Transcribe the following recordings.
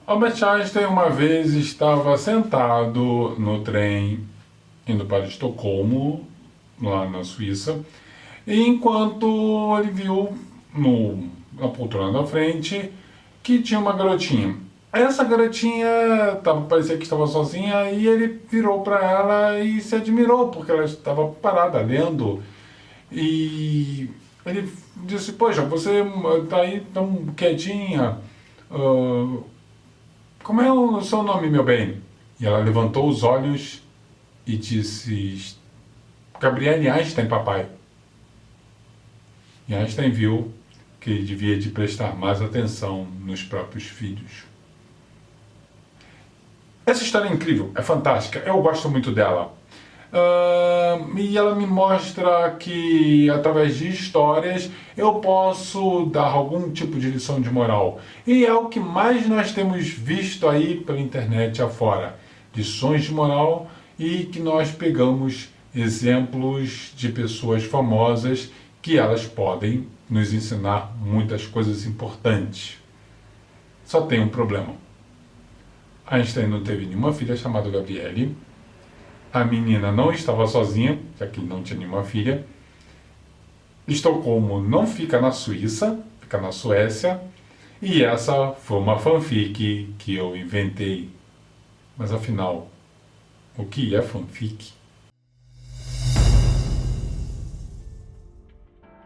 Albert Einstein uma vez estava sentado no trem indo para Estocolmo, lá na Suíça, e enquanto ele viu na poltrona da frente que tinha uma garotinha. Essa garotinha parecia que estava sozinha e ele virou para ela e se admirou porque ela estava parada lendo. E ele disse: poxa, você está aí tão quietinha, como é o seu nome, meu bem? E ela levantou os olhos e disse: Gabriele Einstein, papai. E Einstein viu que ele devia de prestar mais atenção nos próprios filhos. Essa história é incrível, é fantástica, eu gosto muito dela. E ela me mostra que, através de histórias, eu posso dar algum tipo de lição de moral. E é o que mais nós temos visto aí pela internet afora. Lições de moral, e que nós pegamos exemplos de pessoas famosas que elas podem nos ensinar muitas coisas importantes. Só tem um problema. Einstein não teve nenhuma filha chamada Gabriele. A menina não estava sozinha, já que ele não tinha nenhuma filha. Estocolmo não fica na Suíça, fica na Suécia. E essa foi uma fanfic que eu inventei. Mas afinal, o que é fanfic?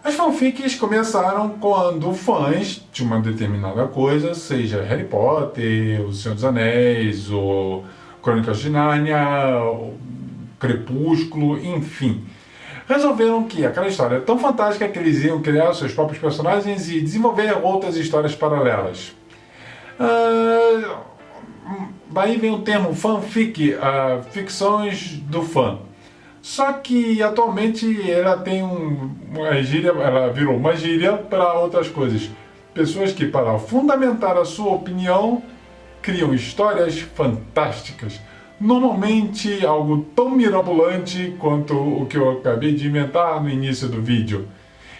As fanfics começaram quando fãs de uma determinada coisa, seja Harry Potter, O Senhor dos Anéis, ou Crônicas de Nárnia, Crepúsculo, enfim, resolveram que aquela história é tão fantástica que eles iam criar seus próprios personagens e desenvolver outras histórias paralelas. Daí vem o termo fanfic, ficções do fã. Só que atualmente ela tem uma gíria, ela virou uma gíria para outras coisas. Pessoas que, para fundamentar a sua opinião, criam histórias fantásticas. Normalmente algo tão mirabolante quanto o que eu acabei de inventar no início do vídeo.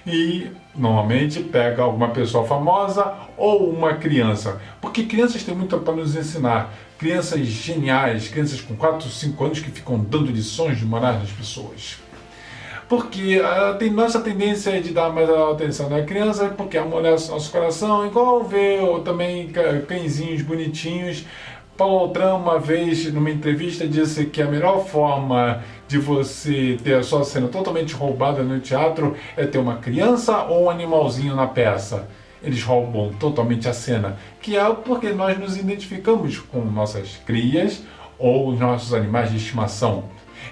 E normalmente pega alguma pessoa famosa ou uma criança. Porque crianças têm muito para nos ensinar. Crianças geniais, crianças com 4, 5 anos que ficam dando lições de moral nas pessoas. Porque tem nossa tendência de dar mais atenção na criança, porque amolece nosso coração, igual ver também cãezinhos bonitinhos. Paulo Altran, uma vez, numa entrevista, disse que a melhor forma de você ter a sua cena totalmente roubada no teatro é ter uma criança ou um animalzinho na peça. Eles roubam totalmente a cena, que é porque nós nos identificamos com nossas crias ou nossos animais de estimação.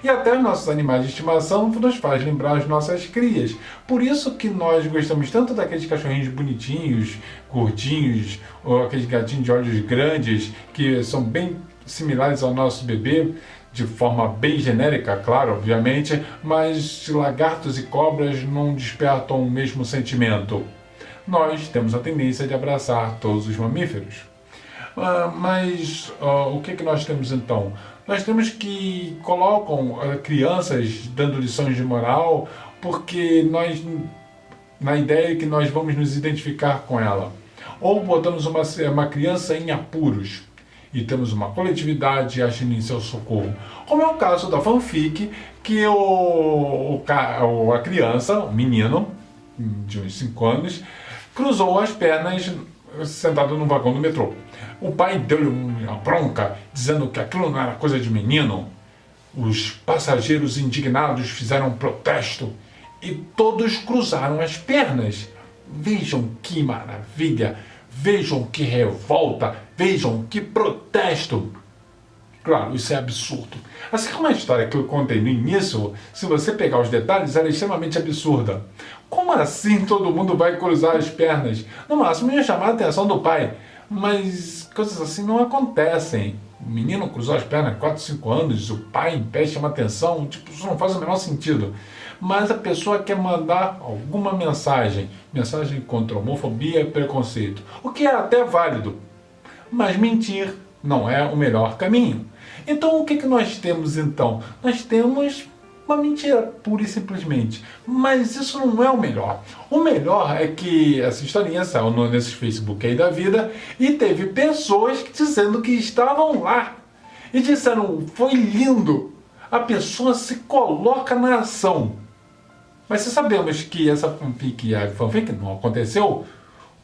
E até os nossos animais de estimação nos faz lembrar as nossas crias. Por isso que nós gostamos tanto daqueles cachorrinhos bonitinhos, gordinhos, ou aqueles gatinhos de olhos grandes, que são bem similares ao nosso bebê, de forma bem genérica, claro, obviamente, mas lagartos e cobras não despertam o mesmo sentimento. Nós temos a tendência de abraçar todos os mamíferos. O que nós temos então? Nós temos que colocam crianças dando lições de moral porque na ideia que nós vamos nos identificar com ela. Ou botamos uma criança em apuros e temos uma coletividade agindo em seu socorro. Como é o caso da fanfic, que a criança, o menino de uns 5 anos, cruzou as pernas sentado no vagão do metrô. O pai deu-lhe uma bronca, dizendo que aquilo não era coisa de menino. Os passageiros indignados fizeram um protesto e todos cruzaram as pernas. Vejam que maravilha, vejam que revolta, vejam que protesto. Claro, isso é absurdo. Assim como a história que eu contei no início, se você pegar os detalhes, ela é extremamente absurda. Como assim todo mundo vai cruzar as pernas? No máximo ia chamar a atenção do pai, mas coisas assim não acontecem. O menino cruzou as pernas 4, 5 anos, o pai em pé chama atenção, isso não faz o menor sentido. Mas a pessoa quer mandar alguma mensagem contra homofobia e preconceito, o que é até válido, mas mentir não é o melhor caminho. Então o que nós temos então? Nós temos Uma mentira, pura e simplesmente. Mas isso não é o melhor. O melhor é que essa historinha saiu nesses Facebook aí da vida e teve pessoas dizendo que estavam lá. E disseram, foi lindo. A pessoa se coloca na ação. Mas se sabemos que essa fanfic não aconteceu,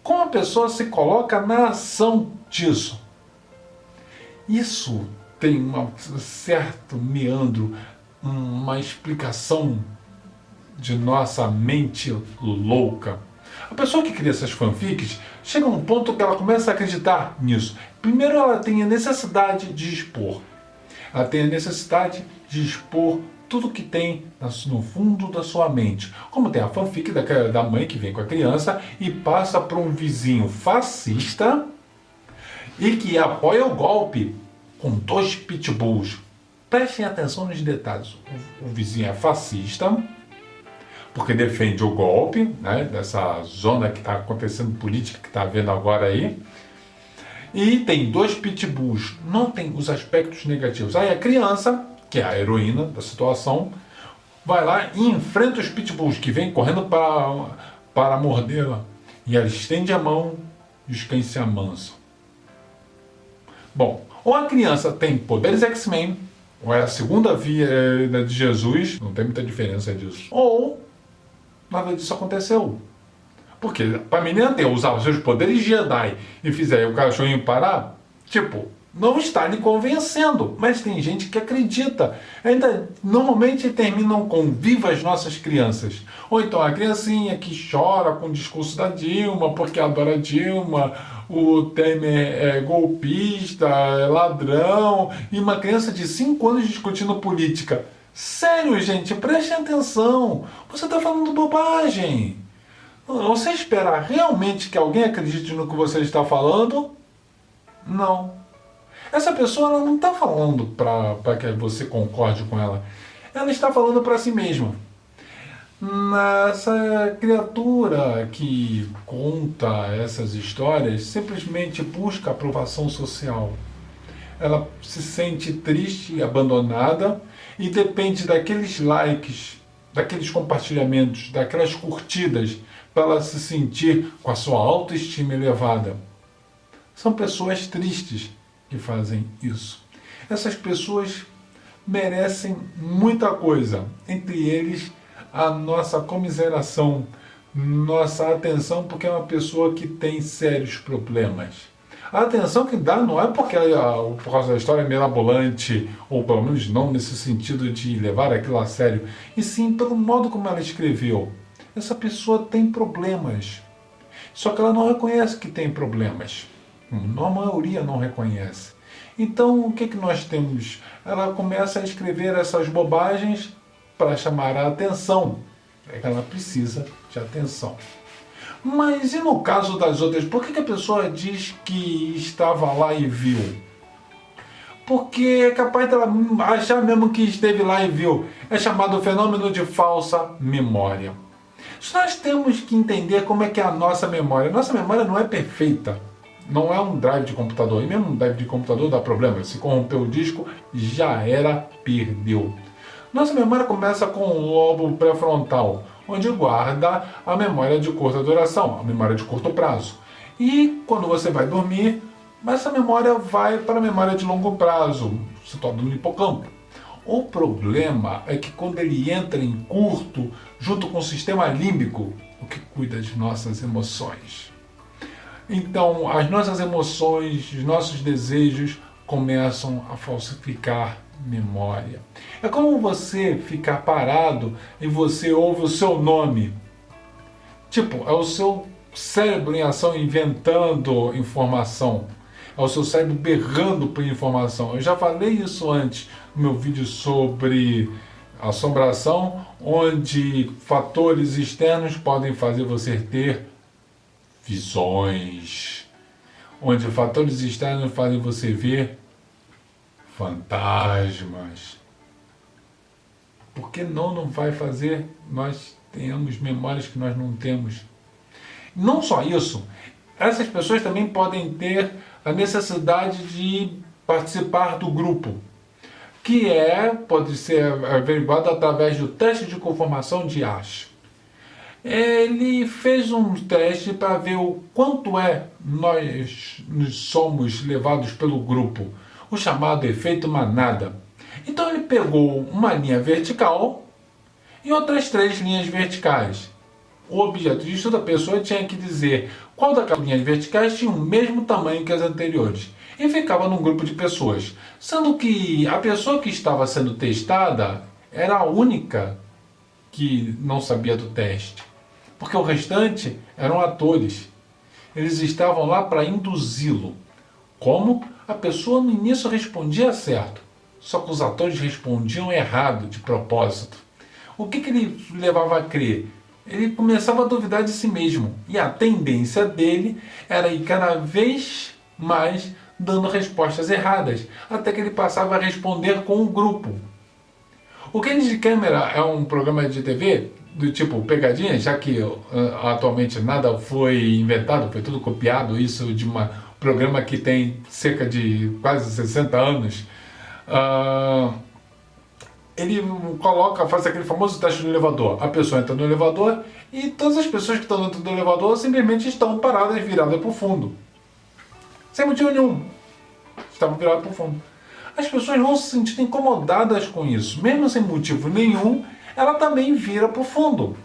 como a pessoa se coloca na ação disso? Isso tem um certo meandro, uma explicação de nossa mente louca. A pessoa que cria essas fanfics chega a um ponto que ela começa a acreditar nisso. Primeiro, ela tem a necessidade de expor. Ela tem a necessidade de expor tudo que tem no fundo da sua mente. Como tem a fanfic da mãe que vem com a criança e passa para um vizinho fascista e que apoia o golpe com 2 pitbulls. Prestem atenção nos detalhes. O vizinho é fascista, porque defende o golpe, né, dessa zona que está acontecendo política, que está vendo agora aí. E tem 2 pitbulls. Notem os aspectos negativos. Aí a criança, que é a heroína da situação, vai lá e enfrenta os pitbulls, que vêm correndo para mordê-la. E ela estende a mão e os cães se amansam. Bom, ou a criança tem poderes X-Men, ou é a segunda via de Jesus, não tem muita diferença disso. Ou nada disso aconteceu. Porque para a menina usar os seus poderes Jedi e fizer o cachorrinho parar, não está lhe convencendo. Mas tem gente que acredita. Ainda normalmente terminam com viva as nossas crianças. Ou então a criancinha que chora com o discurso da Dilma, porque adora a Dilma, o Temer é golpista, é ladrão, e uma criança de 5 anos discutindo política. Sério, gente, prestem atenção. Você está falando bobagem. Você espera realmente que alguém acredite no que você está falando? Não. Essa pessoa ela não está falando para que você concorde com ela. Ela está falando para si mesma. Essa criatura que conta essas histórias simplesmente busca aprovação social. Ela se sente triste e abandonada e depende daqueles likes, daqueles compartilhamentos, daquelas curtidas para ela se sentir com a sua autoestima elevada. São pessoas tristes que fazem isso. Essas pessoas merecem muita coisa, entre eles a nossa comiseração, nossa atenção, porque é uma pessoa que tem sérios problemas. A atenção que dá não é porque por causa da história mirabolante, ou pelo menos não nesse sentido de levar aquilo a sério, e sim pelo modo como ela escreveu. Essa pessoa tem problemas, só que ela não reconhece que tem problemas. A maioria não reconhece. Então o que nós temos? Ela começa a escrever essas bobagens para chamar a atenção. É que ela precisa de atenção. Mas e no caso das outras? Por que a pessoa diz que estava lá e viu? Porque é capaz dela achar mesmo que esteve lá e viu. É chamado fenômeno de falsa memória. Nós temos que entender como é que é a nossa memória. Nossa memória não é perfeita. Não é um drive de computador. E mesmo um drive de computador dá problema. Se corrompeu o disco, já era, perdeu. Nossa memória começa com o lobo pré-frontal, onde guarda a memória de curta duração, a memória de curto prazo. E quando você vai dormir, essa memória vai para a memória de longo prazo, situada no hipocampo. O problema é que quando ele entra em curto, junto com o sistema límbico, o que cuida de nossas emoções. Então, as nossas emoções, os nossos desejos começam a falsificar memória. É como você ficar parado e você ouve o seu nome. É o seu cérebro em ação inventando informação. É o seu cérebro berrando por informação. Eu já falei isso antes no meu vídeo sobre assombração, onde fatores externos podem fazer você ter visões. Onde fatores externos fazem você ver fantasmas. Por que não vai fazer nós tenhamos memórias que nós não temos? Não só isso, essas pessoas também podem ter a necessidade de participar do grupo. que pode ser averiguado através do teste de conformação de Asch. Ele fez um teste para ver o quanto nós somos levados pelo grupo, o chamado efeito manada. Então ele pegou uma linha vertical e outras 3 linhas verticais. O objeto de estudo da pessoa tinha que dizer qual daquelas linhas verticais tinha o mesmo tamanho que as anteriores. E ficava num grupo de pessoas, sendo que a pessoa que estava sendo testada era a única que não sabia do teste, porque o restante eram atores. Eles estavam lá para induzi-lo. Como? A pessoa no início respondia certo, só que os atores respondiam errado de propósito. O que ele levava a crer? Ele começava a duvidar de si mesmo, e a tendência dele era ir cada vez mais dando respostas erradas, até que ele passava a responder com o grupo. O Candid Camera é um programa de TV do tipo pegadinha, já que atualmente nada foi inventado, foi tudo copiado, isso de um programa que tem cerca de quase 60 anos. Ele faz aquele famoso teste no elevador. A pessoa entra no elevador e todas as pessoas que estão dentro do elevador simplesmente estão paradas, viradas para o fundo. Sem motivo nenhum. Estavam viradas para o fundo. As pessoas vão se sentir incomodadas com isso. Mesmo sem motivo nenhum, ela também vira para o fundo.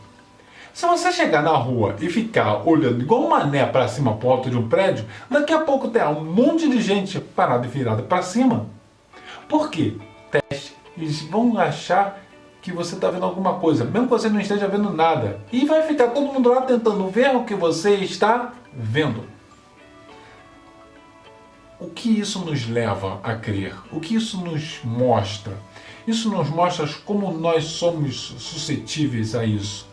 Se você chegar na rua e ficar olhando igual um mané para cima, para o alto de um prédio, daqui a pouco tem um monte de gente parada e virada para cima. Por quê? Teste. Eles vão achar que você está vendo alguma coisa, mesmo que você não esteja vendo nada. E vai ficar todo mundo lá tentando ver o que você está vendo. O que isso nos leva a crer? O que isso nos mostra? Isso nos mostra como nós somos suscetíveis a isso.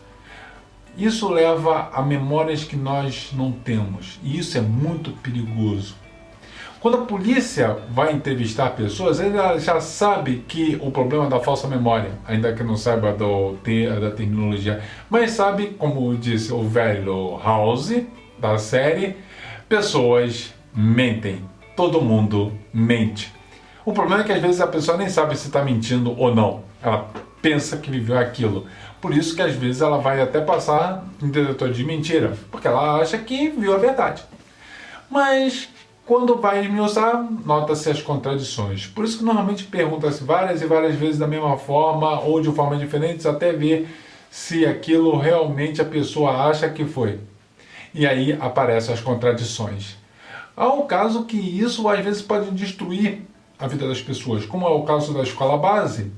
Isso leva a memórias que nós não temos. E isso é muito perigoso. Quando a polícia vai entrevistar pessoas, ele já sabe que o problema é da falsa memória, ainda que não saiba da terminologia, mas sabe, como disse o velho House da série, pessoas mentem, todo mundo mente. O problema é que às vezes a pessoa nem sabe se está mentindo ou não, ela pensa que viveu aquilo, por isso que às vezes ela vai até passar em detetor de mentira, porque ela acha que viu a verdade. Mas quando vai esmiuçar, nota-se as contradições. Por isso que normalmente pergunta-se várias e várias vezes da mesma forma ou de formas diferentes até ver se aquilo realmente a pessoa acha que foi. E aí aparecem as contradições. Há um caso que isso às vezes pode destruir a vida das pessoas, como é o caso da escola base.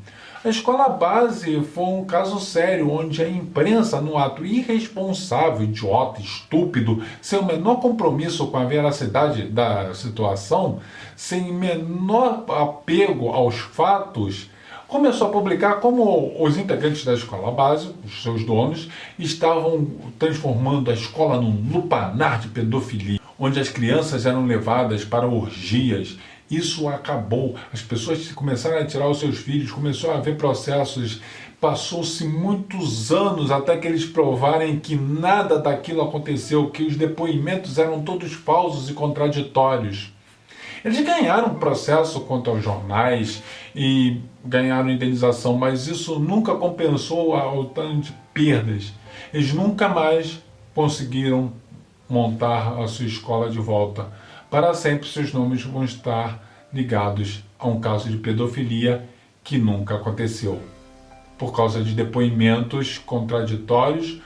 A escola base foi um caso sério, onde a imprensa, num ato irresponsável, idiota, estúpido, sem o menor compromisso com a veracidade da situação, sem menor apego aos fatos, começou a publicar como os integrantes da escola base, os seus donos, estavam transformando a escola num lupanar de pedofilia, onde as crianças eram levadas para orgias. Isso acabou, as pessoas começaram a tirar os seus filhos, começou a haver processos, passou-se muitos anos até que eles provarem que nada daquilo aconteceu, que os depoimentos eram todos falsos e contraditórios. Eles ganharam processo contra os jornais e ganharam indenização, mas isso nunca compensou o tanto de perdas. Eles nunca mais conseguiram montar a sua escola de volta. Para sempre seus nomes vão estar ligados a um caso de pedofilia que nunca aconteceu. Por causa de depoimentos contraditórios,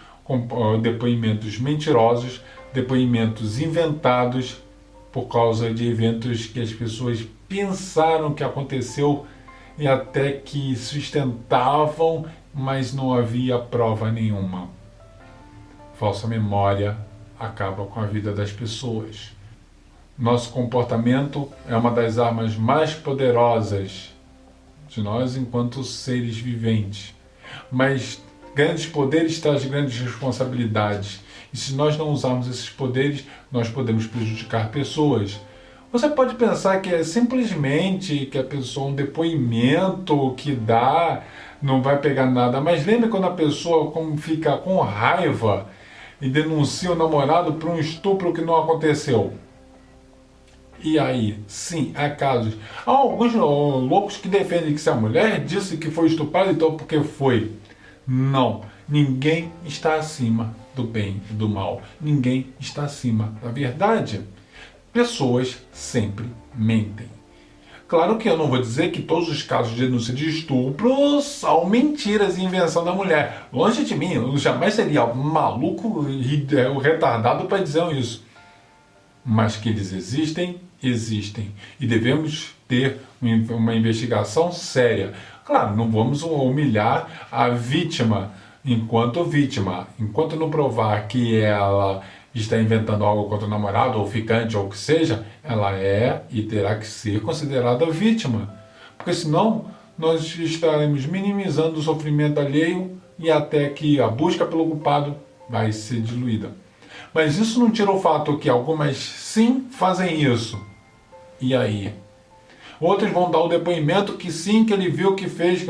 depoimentos mentirosos, depoimentos inventados, por causa de eventos que as pessoas pensaram que aconteceu e até que sustentavam, mas não havia prova nenhuma. Falsa memória acaba com a vida das pessoas. Nosso comportamento é uma das armas mais poderosas de nós enquanto seres viventes. Mas grandes poderes trazem grandes responsabilidades. E se nós não usarmos esses poderes, nós podemos prejudicar pessoas. Você pode pensar que é simplesmente que a pessoa, um depoimento que dá, não vai pegar nada. Mas lembre quando a pessoa fica com raiva e denuncia o namorado por um estupro que não aconteceu. E aí, sim, há casos. Há alguns loucos que defendem que se a mulher disse que foi estuprada, então porque foi. Não, ninguém está acima do bem e do mal. Ninguém está acima da verdade. Pessoas sempre mentem. Claro que eu não vou dizer que todos os casos de denúncia de estupro são mentiras e invenção da mulher. Longe de mim, eu jamais seria maluco e retardado para dizer isso. Mas que eles existem, existem. E devemos ter uma investigação séria. Claro, não vamos humilhar a vítima enquanto vítima. Enquanto não provar que ela está inventando algo contra o namorado, ou ficante, ou o que seja, ela é e terá que ser considerada vítima. Porque senão nós estaremos minimizando o sofrimento alheio e até que a busca pelo culpado vai ser diluída. Mas isso não tira o fato que algumas sim fazem isso. E aí? Outros vão dar o depoimento que sim, que ele viu que fez,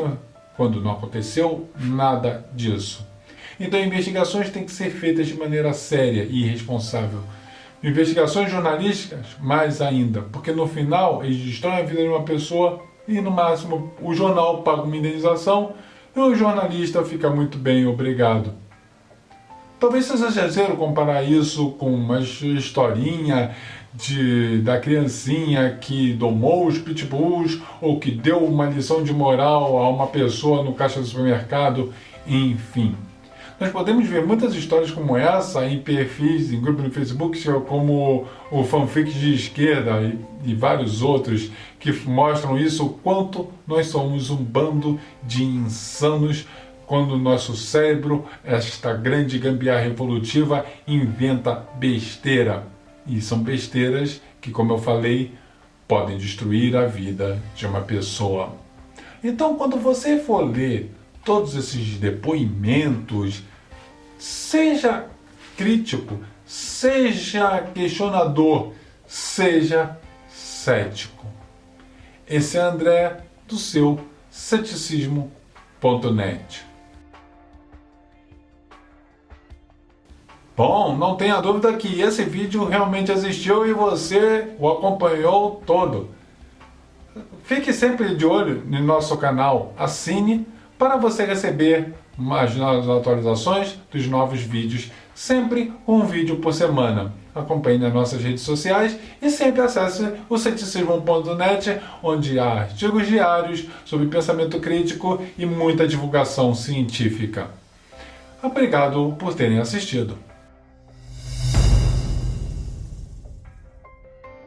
quando não aconteceu nada disso. Então, investigações têm que ser feitas de maneira séria e responsável. Investigações jornalísticas, mais ainda, porque no final eles destroem a vida de uma pessoa e no máximo o jornal paga uma indenização e o jornalista fica muito bem, obrigado. Talvez seja exagero comparar isso com uma historinha da criancinha que domou os pitbulls ou que deu uma lição de moral a uma pessoa no caixa do supermercado, enfim. Nós podemos ver muitas histórias como essa em perfis, em grupos no Facebook, como o Fanfic de Esquerda e vários outros que mostram isso, o quanto nós somos um bando de insanos quando o nosso cérebro, esta grande gambiarra evolutiva, inventa besteira. E são besteiras que, como eu falei, podem destruir a vida de uma pessoa. Então, quando você for ler todos esses depoimentos, seja crítico, seja questionador, seja cético. Esse é André, do seu ceticismo.net. Bom, não tenha dúvida que esse vídeo realmente existiu e você o acompanhou todo. Fique sempre de olho no nosso canal, assine para você receber as novas atualizações dos novos vídeos, sempre um vídeo por semana. Acompanhe nas nossas redes sociais e sempre acesse o ceticismo.net, onde há artigos diários sobre pensamento crítico e muita divulgação científica. Obrigado por terem assistido.